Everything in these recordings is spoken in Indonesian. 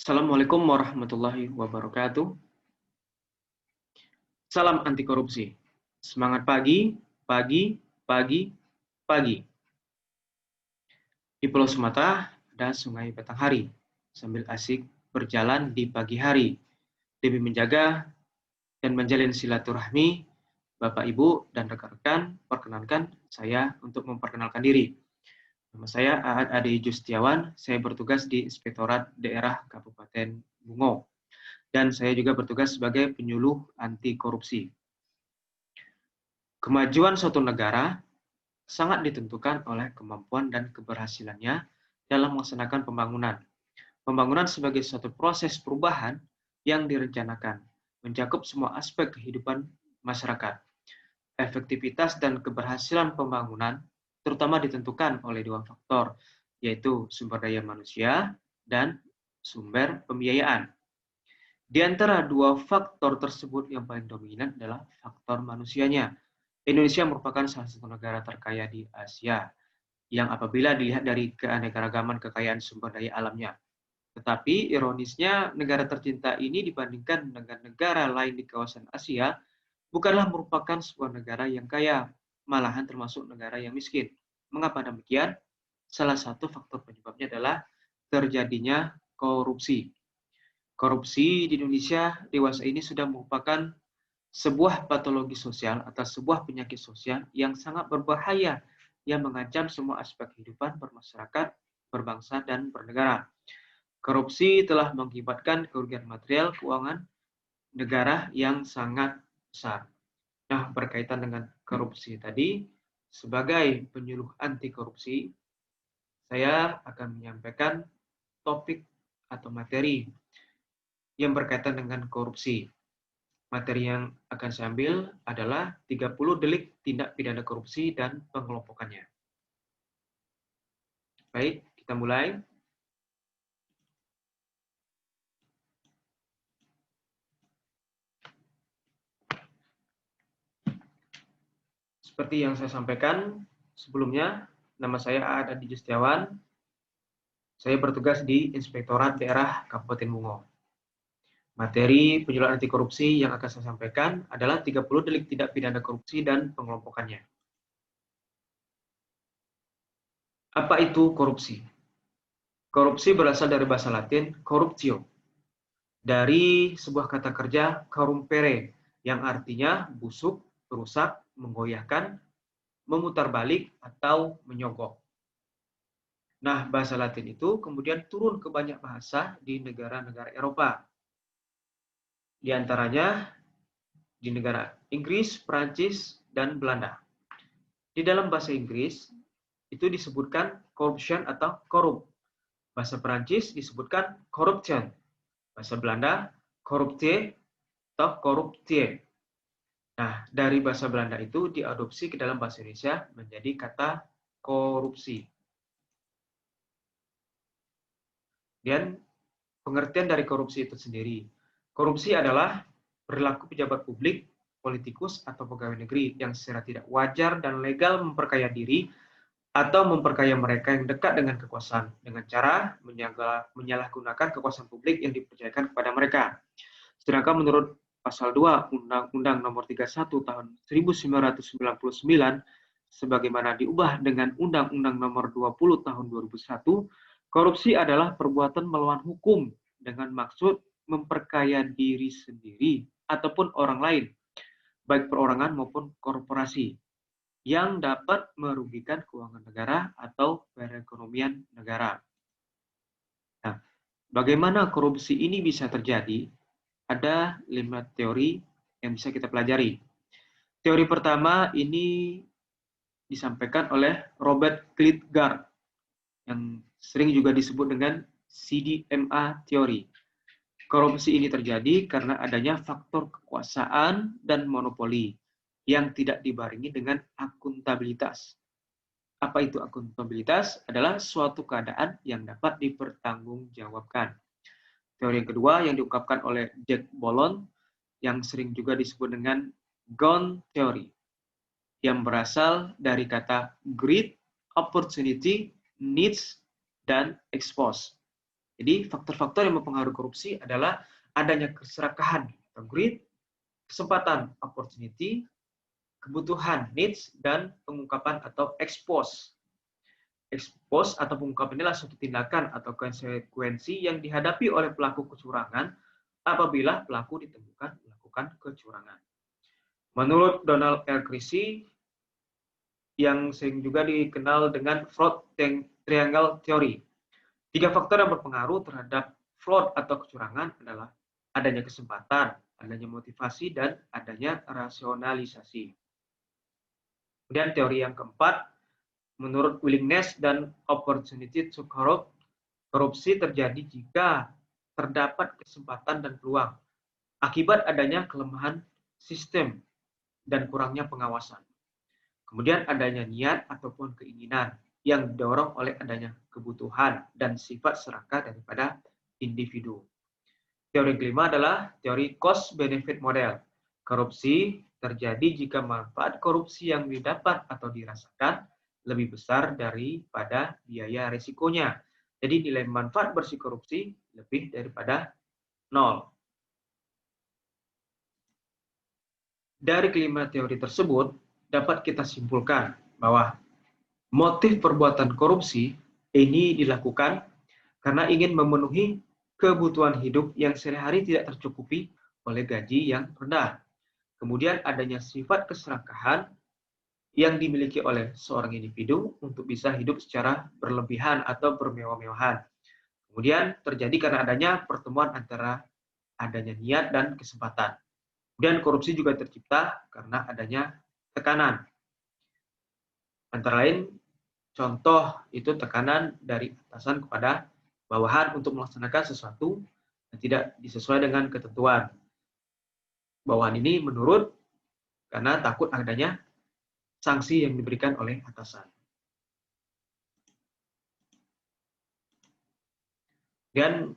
Assalamualaikum warahmatullahi wabarakatuh. Salam anti korupsi. Semangat pagi, pagi, pagi, pagi. Di Pulau Sumatera ada sungai Batanghari. Sambil asik berjalan di pagi hari demi menjaga dan menjalin silaturahmi, Bapak, Ibu, dan rekan-rekan, perkenankan saya untuk memperkenalkan diri. Nama saya Aad Ade Justiawan, saya bertugas di Inspektorat Daerah Kabupaten Bungo. Dan saya juga bertugas sebagai penyuluh anti korupsi. Kemajuan suatu negara sangat ditentukan oleh kemampuan dan keberhasilannya dalam melaksanakan pembangunan. Pembangunan sebagai suatu proses perubahan yang direncanakan, mencakup semua aspek kehidupan masyarakat. Efektivitas dan keberhasilan pembangunan terutama ditentukan oleh dua faktor, yaitu sumber daya manusia dan sumber pembiayaan. Di antara dua faktor tersebut yang paling dominan adalah faktor manusianya. Indonesia merupakan salah satu negara terkaya di Asia, yang apabila dilihat dari keanekaragaman kekayaan sumber daya alamnya. Tetapi ironisnya, negara tercinta ini dibandingkan dengan negara lain di kawasan Asia, bukanlah merupakan sebuah negara yang kaya, malahan termasuk negara yang miskin. Mengapa demikian? Salah satu faktor penyebabnya adalah terjadinya korupsi. Korupsi di Indonesia dewasa ini sudah merupakan sebuah patologi sosial atau sebuah penyakit sosial yang sangat berbahaya yang mengancam semua aspek kehidupan bermasyarakat, berbangsa, dan bernegara. Korupsi telah mengakibatkan kerugian material keuangan negara yang sangat besar. Nah, berkaitan dengan korupsi tadi, sebagai penyuluh anti korupsi, saya akan menyampaikan topik atau materi yang berkaitan dengan korupsi. Materi yang akan saya ambil adalah 30 delik tindak pidana korupsi dan pengelompokannya. Baik, kita mulai. Seperti yang saya sampaikan sebelumnya, nama saya Aad Adi Justiawan. Saya bertugas di Inspektorat Daerah Kabupaten Bungo. Materi penyuluhan anti korupsi yang akan saya sampaikan adalah 30 delik tindak pidana korupsi dan pengelompokannya. Apa itu korupsi? Korupsi berasal dari bahasa Latin corruptio, dari sebuah kata kerja corrumpere, yang artinya busuk, merusak, menggoyahkan, memutarbalik, atau menyogok. Nah, bahasa Latin itu kemudian turun ke banyak bahasa di negara-negara Eropa. Di antaranya di negara Inggris, Prancis, dan Belanda. Di dalam bahasa Inggris itu disebutkan corruption atau korup. Bahasa Prancis disebutkan corruption. Bahasa Belanda corrupte atau corruptie. Nah, dari bahasa Belanda itu diadopsi ke dalam bahasa Indonesia menjadi kata korupsi. Dan pengertian dari korupsi itu sendiri. Korupsi adalah perilaku pejabat publik, politikus, atau pegawai negeri yang secara tidak wajar dan legal memperkaya diri atau memperkaya mereka yang dekat dengan kekuasaan dengan cara menyalahgunakan kekuasaan publik yang dipercayakan kepada mereka. Sedangkan menurut Pasal 2 Undang-Undang Nomor 31 Tahun 1999 sebagaimana diubah dengan Undang-Undang Nomor 20 Tahun 2001, korupsi adalah perbuatan melawan hukum dengan maksud memperkaya diri sendiri ataupun orang lain, baik perorangan maupun korporasi, yang dapat merugikan keuangan negara atau perekonomian negara. Nah, bagaimana korupsi ini bisa terjadi? Ada 5 teori yang bisa kita pelajari. Teori pertama ini disampaikan oleh Robert Klitgard, yang sering juga disebut dengan CDMA teori. Korupsi ini terjadi karena adanya faktor kekuasaan dan monopoli yang tidak dibarengi dengan akuntabilitas. Apa itu akuntabilitas? Adalah suatu keadaan yang dapat dipertanggungjawabkan. Teori yang kedua yang diungkapkan oleh Jack Bollon, yang sering juga disebut dengan Gone Theory, yang berasal dari kata greed, opportunity, needs, dan expose. Jadi faktor-faktor yang mempengaruhi korupsi adalah adanya keserakahan atau greed, kesempatan opportunity, kebutuhan needs, dan pengungkapan atau expose. Expose atau pengungkapan inilah suatu tindakan atau konsekuensi yang dihadapi oleh pelaku kecurangan apabila pelaku ditemukan melakukan kecurangan. Menurut Donald L. Creasy, yang sering juga dikenal dengan fraud triangle theory, 3 faktor yang berpengaruh terhadap fraud atau kecurangan adalah adanya kesempatan, adanya motivasi, dan adanya rasionalisasi. Kemudian teori yang keempat, menurut willingness dan opportunity to corrupt, korupsi terjadi jika terdapat kesempatan dan peluang akibat adanya kelemahan sistem dan kurangnya pengawasan. Kemudian adanya niat ataupun keinginan yang didorong oleh adanya kebutuhan dan sifat serakah daripada individu. Teori kelima adalah teori cost-benefit model. Korupsi terjadi jika manfaat korupsi yang didapat atau dirasakan lebih besar daripada biaya risikonya. Jadi nilai manfaat bersih korupsi lebih daripada 0. Dari kelima teori tersebut, dapat kita simpulkan bahwa motif perbuatan korupsi ini dilakukan karena ingin memenuhi kebutuhan hidup yang sehari-hari tidak tercukupi oleh gaji yang rendah. Kemudian adanya sifat keserakahan yang dimiliki oleh seorang individu untuk bisa hidup secara berlebihan atau bermewah-mewahan. Kemudian terjadi karena adanya pertemuan antara adanya niat dan kesempatan. Kemudian korupsi juga tercipta karena adanya tekanan. Antara lain, contoh itu tekanan dari atasan kepada bawahan untuk melaksanakan sesuatu yang tidak disesuai dengan ketentuan. Bawahan ini menurut karena takut adanya sanksi yang diberikan oleh atasan. Dan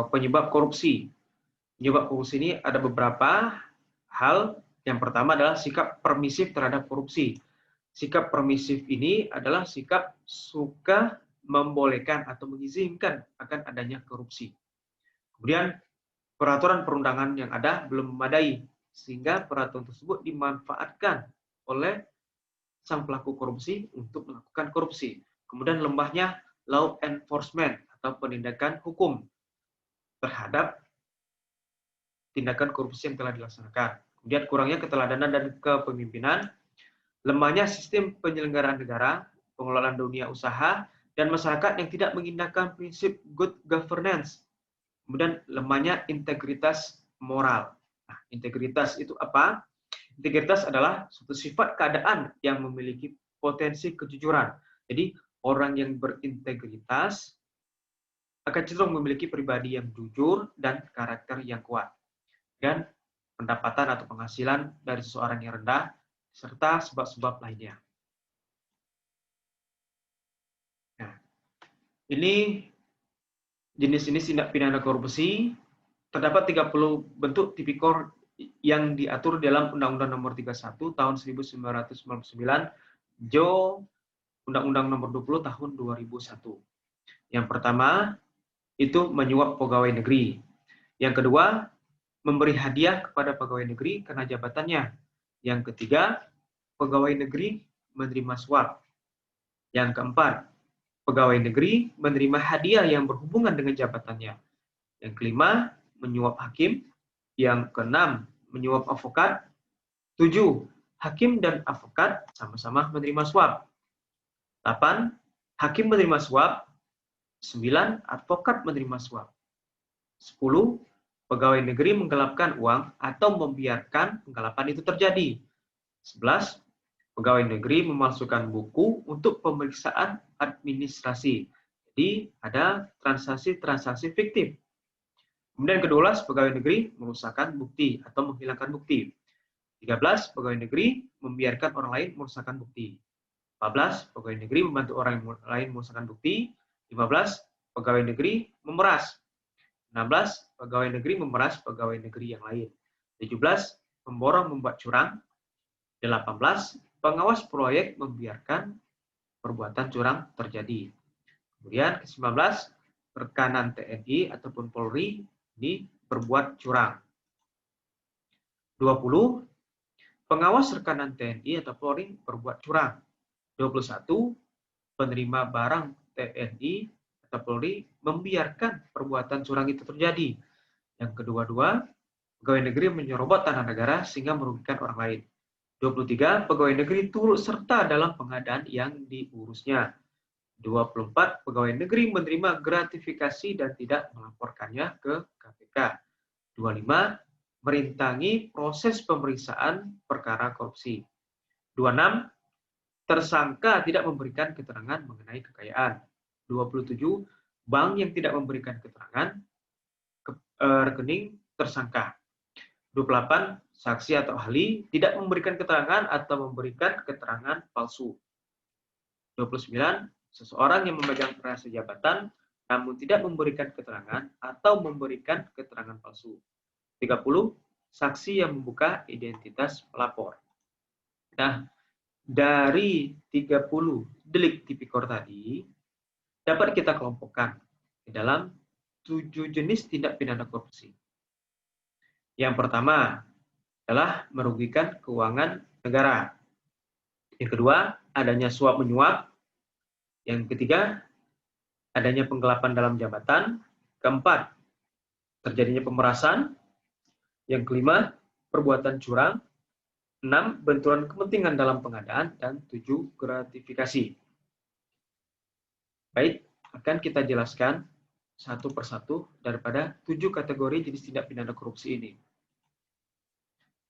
penyebab korupsi. Penyebab korupsi ini ada beberapa hal. Yang pertama adalah sikap permisif terhadap korupsi. Sikap permisif ini adalah sikap suka membolehkan atau mengizinkan akan adanya korupsi. Kemudian peraturan perundangan yang ada belum memadai, sehingga peraturan tersebut dimanfaatkan oleh sang pelaku korupsi untuk melakukan korupsi. Kemudian lemahnya law enforcement atau penindakan hukum terhadap tindakan korupsi yang telah dilaksanakan. Kemudian kurangnya keteladanan dan kepemimpinan, lemahnya sistem penyelenggaraan negara, pengelolaan dunia usaha, dan masyarakat yang tidak mengindahkan prinsip good governance. Kemudian lemahnya integritas moral. Nah, integritas itu apa? Integritas adalah suatu sifat keadaan yang memiliki potensi kejujuran. Jadi, orang yang berintegritas akan cenderung memiliki pribadi yang jujur dan karakter yang kuat. Dan pendapatan atau penghasilan dari seseorang yang rendah, serta sebab-sebab lainnya. Nah, ini jenis-jenis tindak pidana korupsi. Terdapat 30 bentuk tipikor yang diatur dalam Undang-Undang Nomor 31 Tahun 1999, Jo Undang-Undang Nomor 20 Tahun 2001. Yang pertama, itu menyuap pegawai negeri. Yang kedua, memberi hadiah kepada pegawai negeri karena jabatannya. Yang ketiga, pegawai negeri menerima suap. Yang keempat, pegawai negeri menerima hadiah yang berhubungan dengan jabatannya. Yang kelima, menyuap hakim. Yang keenam, menyuap avokat. 7, hakim dan avokat sama-sama menerima suap. 8, hakim menerima suap. 9, advokat menerima suap. 10, pegawai negeri menggelapkan uang atau membiarkan penggelapan itu terjadi. 11, pegawai negeri memalsukan buku untuk pemeriksaan administrasi. Jadi ada transaksi-transaksi fiktif. Kemudian ke-12, pegawai negeri merusakkan bukti atau menghilangkan bukti. 13, pegawai negeri membiarkan orang lain merusakkan bukti. 14, pegawai negeri membantu orang lain merusakkan bukti. 15, pegawai negeri memeras. 16, pegawai negeri memeras pegawai negeri yang lain. 17, pemborong membuat curang. 18, pengawas proyek membiarkan perbuatan curang terjadi. Kemudian ke-19, rekanan TNI ataupun Polri ini berbuat curang. 20. Pengawas rekanan TNI atau Polri berbuat curang. 21. Penerima barang TNI atau Polri membiarkan perbuatan curang itu terjadi. Yang kedua-dua, pegawai negeri menyerobot tanah negara sehingga merugikan orang lain. 23. Pegawai negeri turut serta dalam pengadaan yang diurusnya. 24. Pegawai negeri menerima gratifikasi dan tidak melaporkannya ke KPK. 25. Merintangi proses pemeriksaan perkara korupsi. 26. Tersangka tidak memberikan keterangan mengenai kekayaan. 27. Bank yang tidak memberikan keterangan rekening tersangka. 28. Saksi atau ahli tidak memberikan keterangan atau memberikan keterangan palsu. 29. Seseorang yang memegang peranan jabatan namun tidak memberikan keterangan atau memberikan keterangan palsu. 30. Saksi yang membuka identitas pelapor. Nah, dari 30 delik tipikor tadi dapat kita kelompokkan di dalam 7 jenis tindak pidana korupsi. Yang pertama adalah merugikan keuangan negara. Yang kedua, adanya suap menyuap. Yang ketiga, adanya penggelapan dalam jabatan. Keempat, terjadinya pemerasan. Yang kelima, perbuatan curang. 6. Benturan kepentingan dalam pengadaan. Dan 7. Gratifikasi. Baik, akan kita jelaskan satu persatu daripada 7 kategori jenis tindak pidana korupsi ini.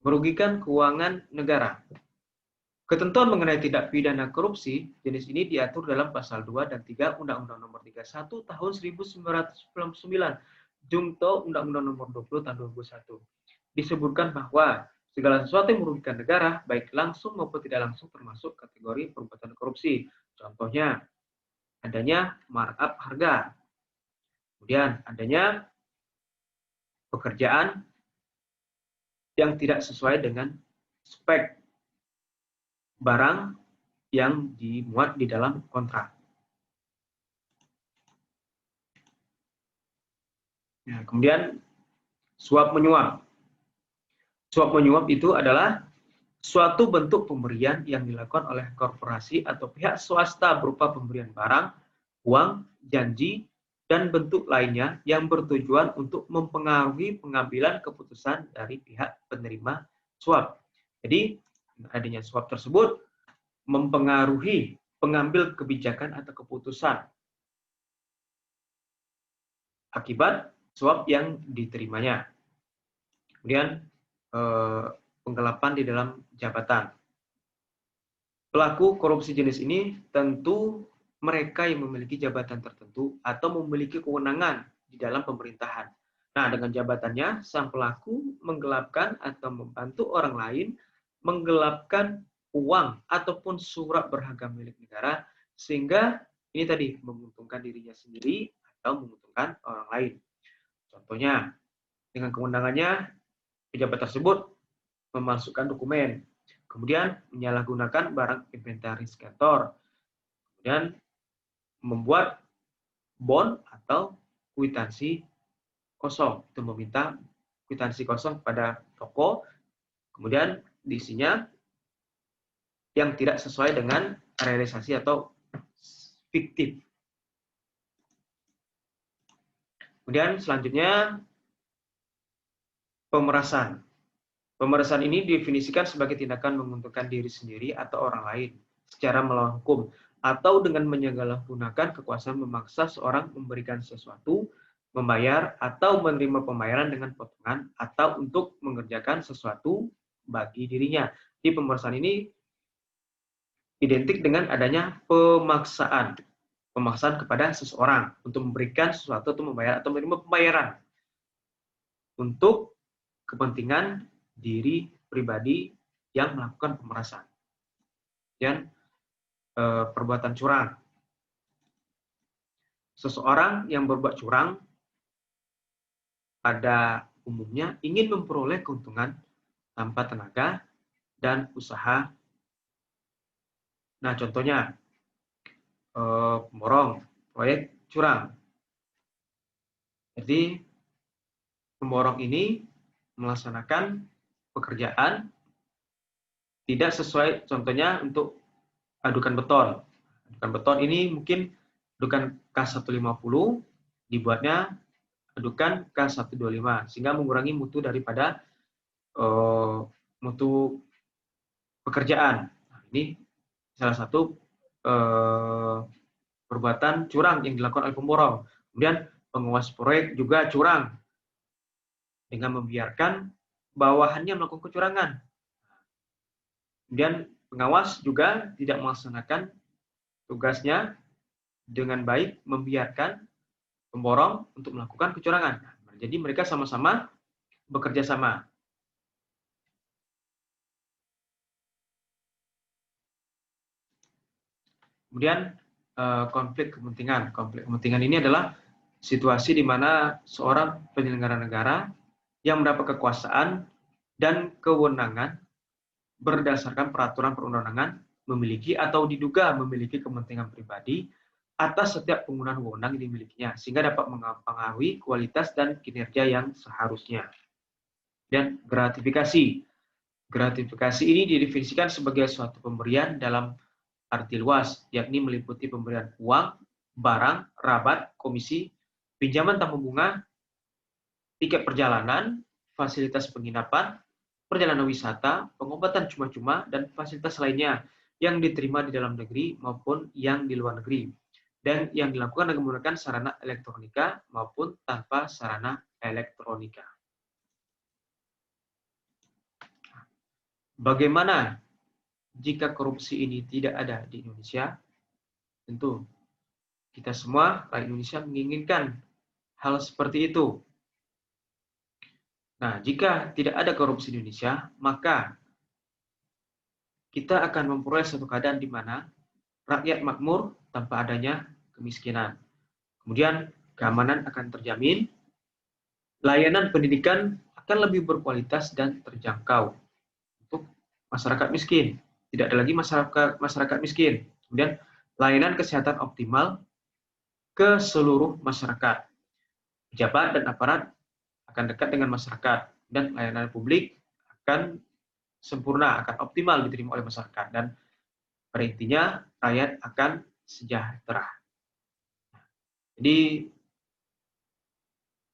Merugikan keuangan negara. Ketentuan mengenai tindak pidana korupsi jenis ini diatur dalam pasal 2 dan 3 Undang-Undang Nomor 31 Tahun 1999, Jungto Undang-Undang Nomor 20 Tahun 2001. Disebutkan bahwa segala sesuatu yang merugikan negara, baik langsung maupun tidak langsung, termasuk kategori perbuatan korupsi. Contohnya, adanya markup harga. Kemudian, adanya pekerjaan yang tidak sesuai dengan spek barang yang dimuat di dalam kontrak. Nah, kemudian suap menyuap. Suap menyuap itu adalah suatu bentuk pemberian yang dilakukan oleh korporasi atau pihak swasta berupa pemberian barang, uang, janji, dan bentuk lainnya yang bertujuan untuk mempengaruhi pengambilan keputusan dari pihak penerima suap. Jadi, adanya suap tersebut mempengaruhi pengambil kebijakan atau keputusan akibat suap yang diterimanya. Kemudian, penggelapan di dalam jabatan. Pelaku korupsi jenis ini tentu mereka yang memiliki jabatan tertentu atau memiliki kewenangan di dalam pemerintahan. Nah, dengan jabatannya, sang pelaku menggelapkan atau membantu orang lain menggelapkan uang ataupun surat berharga milik negara, sehingga ini tadi menguntungkan dirinya sendiri atau menguntungkan orang lain. Contohnya, dengan kewenangannya, pejabat tersebut memasukkan dokumen, kemudian menyalahgunakan barang inventaris kantor, kemudian membuat bon atau kwitansi kosong, itu meminta kwitansi kosong pada toko, kemudian diisinya yang tidak sesuai dengan realisasi atau fiktif. Kemudian selanjutnya pemerasan. Pemerasan ini didefinisikan sebagai tindakan menguntungkan diri sendiri atau orang lain secara melawan hukum atau dengan menyalahgunakan kekuasaan memaksa seorang memberikan sesuatu, membayar atau menerima pembayaran dengan potongan atau untuk mengerjakan sesuatu bagi dirinya. Di pemerasan ini identik dengan adanya pemaksaan kepada seseorang untuk memberikan sesuatu atau membayar atau menerima pembayaran untuk kepentingan diri pribadi yang melakukan pemerasan. Dan perbuatan curang. Seseorang yang berbuat curang pada umumnya ingin memperoleh keuntungan tanpa tenaga dan usaha. Nah, contohnya pemborong, proyek curang. Jadi pemborong ini melaksanakan pekerjaan tidak sesuai, contohnya untuk adukan beton. Adukan beton ini mungkin adukan K150 dibuatnya adukan K125 sehingga mengurangi mutu daripada mutu pekerjaan. Nah, ini salah satu perbuatan curang yang dilakukan oleh pemborong. Kemudian pengawas proyek juga curang dengan membiarkan bawahannya melakukan kecurangan. Kemudian pengawas juga tidak melaksanakan tugasnya dengan baik, membiarkan pemborong untuk melakukan kecurangan. Jadi mereka sama-sama bekerja sama. Kemudian konflik kepentingan. Konflik kepentingan ini adalah situasi di mana seorang penyelenggara negara yang mendapat kekuasaan dan kewenangan berdasarkan peraturan perundang-undangan memiliki atau diduga memiliki kepentingan pribadi atas setiap penggunaan wewenang yang dimilikinya, sehingga dapat mempengaruhi kualitas dan kinerja yang seharusnya. Dan gratifikasi. Gratifikasi ini didefinisikan sebagai suatu pemberian dalam arti luas, yakni meliputi pemberian uang, barang, rabat, komisi, pinjaman tanpa bunga, tiket perjalanan, fasilitas penginapan, perjalanan wisata, pengobatan cuma-cuma, dan fasilitas lainnya yang diterima di dalam negeri maupun yang di luar negeri, dan yang dilakukan dengan menggunakan sarana elektronika maupun tanpa sarana elektronika. Bagaimana jika korupsi ini tidak ada di Indonesia? Tentu kita semua rakyat Indonesia menginginkan hal seperti itu. Nah, jika tidak ada korupsi di Indonesia, maka kita akan memperoleh suatu keadaan di mana rakyat makmur tanpa adanya kemiskinan. Kemudian keamanan akan terjamin, layanan pendidikan akan lebih berkualitas dan terjangkau untuk masyarakat miskin. Tidak ada lagi masyarakat miskin. Kemudian layanan kesehatan optimal ke seluruh masyarakat. Pejabat dan aparat akan dekat dengan masyarakat dan layanan publik akan sempurna, akan optimal diterima oleh masyarakat, dan pada intinya rakyat akan sejahtera. Jadi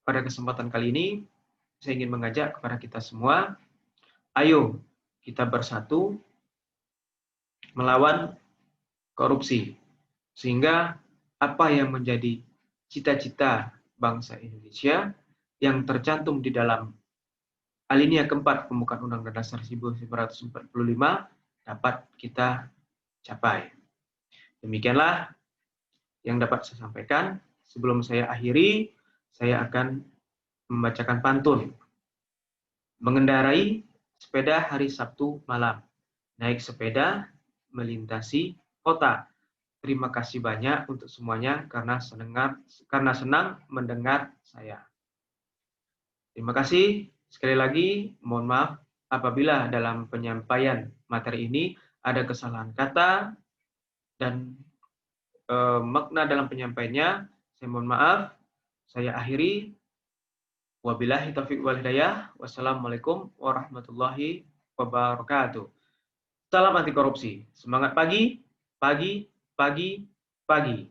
pada kesempatan kali ini saya ingin mengajak kepada kita semua, ayo kita bersatu melawan korupsi, sehingga apa yang menjadi cita-cita bangsa Indonesia yang tercantum di dalam alinea keempat pembukaan Undang-Undang Dasar 1945 dapat kita capai. Demikianlah yang dapat saya sampaikan. Sebelum saya akhiri, saya akan membacakan pantun. Mengendarai sepeda hari Sabtu malam, naik sepeda melintasi kota. Terima kasih banyak untuk semuanya karena senang mendengar saya. Terima kasih. Sekali lagi, mohon maaf apabila dalam penyampaian materi ini ada kesalahan kata dan makna dalam penyampaiannya. Saya mohon maaf. Saya akhiri. Wabillahi taufiq wal hidayah. Wassalamualaikum warahmatullahi wabarakatuh. Salam anti korupsi. Semangat pagi, pagi, pagi, pagi.